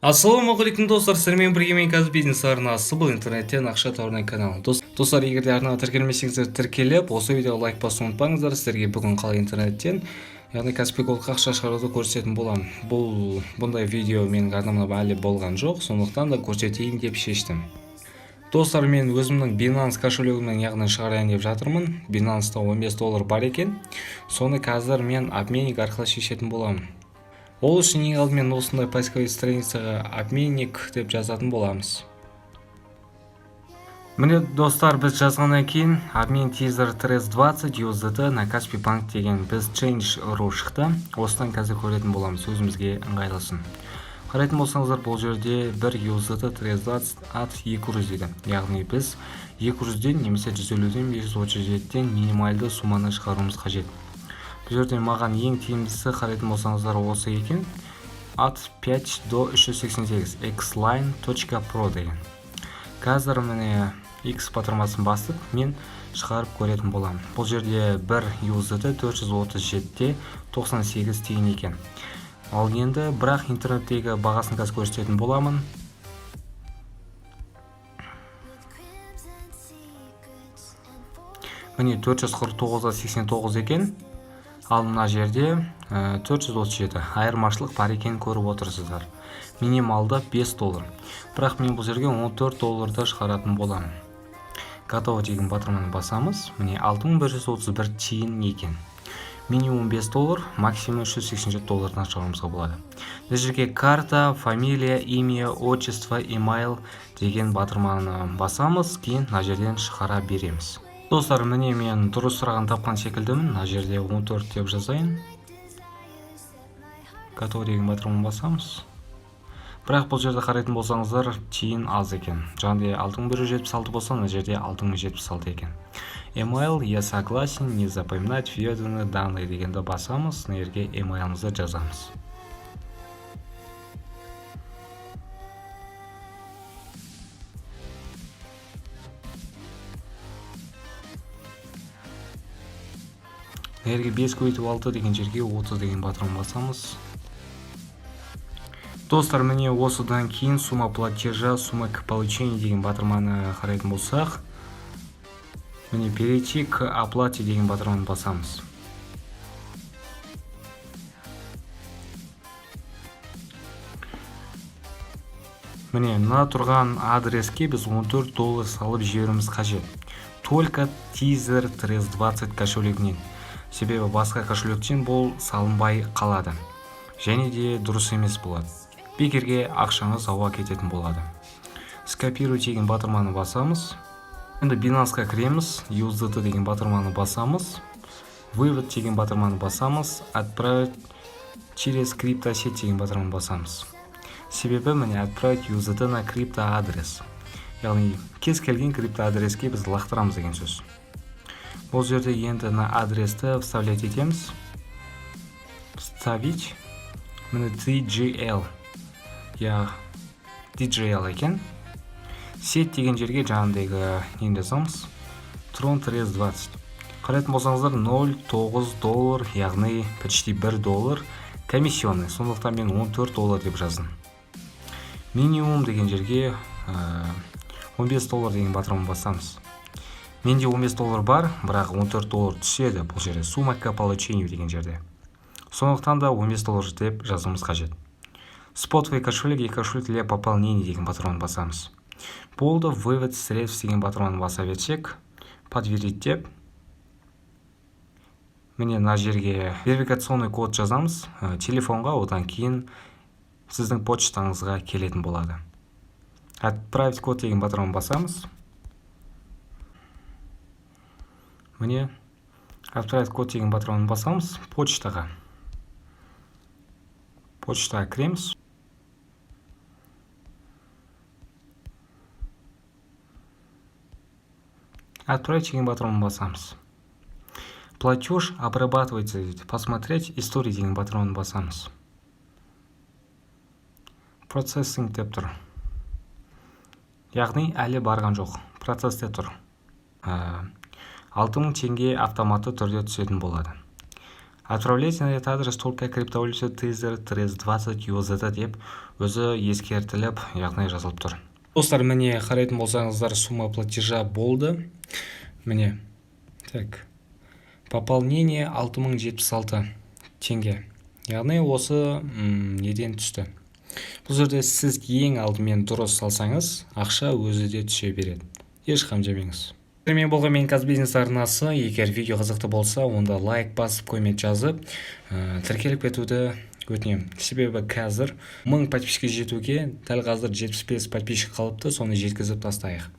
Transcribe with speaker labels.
Speaker 1: Ассалаумағалейкум достар, сіздермен бірге мен қазір бизнес арнасы, бұл интернеттен ақша табу каналы. Достар, егер де арнаға тіркелмесеңіздер, тіркеліп, осы видеоға лайк басуды ұмытпаңыздар. Сіздерге бүгін қалай интернеттен, яғни Каспий Голдқа ақша шығаруды көрсететін боламын. Бұндай видео менің арнамда әлі болған жоқ, сондықтан да көрсетейін деп шештім. Достар, мен өзімнің Binance кошелегімнен яғни шығарайын деп жатырмын. Binance'та $15 бар екен. Соны қазір мен обменник арқылы шешетін боламын. Ол үшін ең алдымен осындай поисковый страницаға обменник деп жазатын боламыз. Міне достар, біз жазғаннан кейін обмен тизер 320 USDT на Каспий банк деген біз change.ru шықты. Осыдан қазір көретін боламыз, өзімізге ыңғайлысын. Қарайтын болсаңыздар, бұл жерде 1 USDT 320 at 200 дейді. Яғни біз 200-ден немесе 150-ден 537-ден минималды суманы шығаруымыз қажет. Бұл жерде маған ең тиімдісі қарайтын болсаңыздар осы екен. At 5 до 388 xline.pro деген. Қазір міне X батырмасын басып, мен шығарып көретін боламын. Бұл жерде 1 USDT 437-де 98 тиын екен. Ал енді бірақ интернеттегі бағасын қазір көрсететін боламын. Міне 449.89 екен. Ал мына жерде 437. Айырмашылық бар екен көріп отырсыздар. Минималды $5. Бірақ мен бұл жерге $14 шығаратын боламын. Готово деген батырманы басамыз. Міне 6131 тиын екен. Минимум $5, максимум $387 шығаруымызға болады. Бұл жерге карта, фамилия, имя, отчество, email деген батырманы басамыз, кейін мына жерден шығара береміз. Достар, міне мен дұрыс сұраған тапқан секілдімін. Мына жерде 14 деп жазайын. Готово деген батырманы басамыз. Бірақ бұл жерде қарайтын болсаңыздар, тиын аз екен. Жаңағыдай 6176 болса, мына жерде 6076 екен. Email, я согласен, не запоминать введенные данные дегенді басамыз, мына жерге emailімізді жазамыз. Жерге 5 көйтіп 6 деген жерге 30 деген батырманы басамыз. Достар, міне осыдан кейін сумма платежа, сумма к получению деген батырманы қарайтын болсақ, міне перейти к оплате деген батырманы басамыз. Міне мына тұрған адреске біз $14 салып жіберуіміз қажет. Только тизер 320 кошелегінен. Себебі басқа кошелектен бұл салынбай қалады. Және де дұрыс емес болады. Бекерге ақшаңыз ауа кететін болады. Скопировать деген батырманы басамыз. Енді Binance'қа кіреміз, USDT деген батырманы басамыз. Вывод деген батырманы басамыз. Отправить через криптосеть деген батырманы басамыз. Себебі міне отправить USDT на криптоадрес. Яғни кез келген криптоадреске біз лақтырамыз деген сөз. Бұл жерде енді на адресті вставлять етеміз. Вставить. Міне DJL. Я DJL екен. Сет деген жерге жаңағыдайғы нені жазамыз. Tron 320. Қарайтын болсаңыздар $0.9, яғни почти $1 комиссионный. Сондықтан мен $14 деп жаздым. Минимум деген жерге $15 деген батырманы басамыз. Менде $15 бар, бірақ $14 түседі бұл жерде. Сумма к получению деген жерде. Сондықтан да $15 деп жазуымыз қажет. Спотовый кошелек и кошелек для пополнения деген батырманы басамыз. Болды, вывод средств деген батырманы баса берсек, подтвердить деп. Міне мына жерге верификационный код жазамыз, телефонға, одан кейін сіздің почтаңызға келетін болады. Отправить код деген батырманы басамыз. Міне отправить код деген батырманы басамыз почтаға. Почтаға кіреміз. Отправить деген батырманы басамыз. Платеж обрабатывается, посмотреть историю деген батырманы басамыз. Процессинг деп тұр. Яғни әлі барған жоқ. Процессте тұр. 6000 теңге автоматты түрде түсетін болады. Отправлять на этот адрес только криптовалюта тезер 320 USDT деп өзі ескертіліп, яғни жазылып тұр. Достар, міне қарайтын болсаңыздар, сумма платежа болды. Міне. Так. Пополнение 6076 теңге. Яғни осы неден түсті. Бұл жерде сіз ең алдымен дұрыс салсаңыз, ақша өзі де түсе береді. Ешқам жемеңіз. Мен болған мен Казбизнес арнасы. Егер видео қызықты болса, онда лайк басып, коммент жазып, тіркеліп кетуді өтінемін. Себебі қазір 1000 подписчикке жетуге дәл қазір 75 подписчик қалыпты, соны жеткізіп тастайық.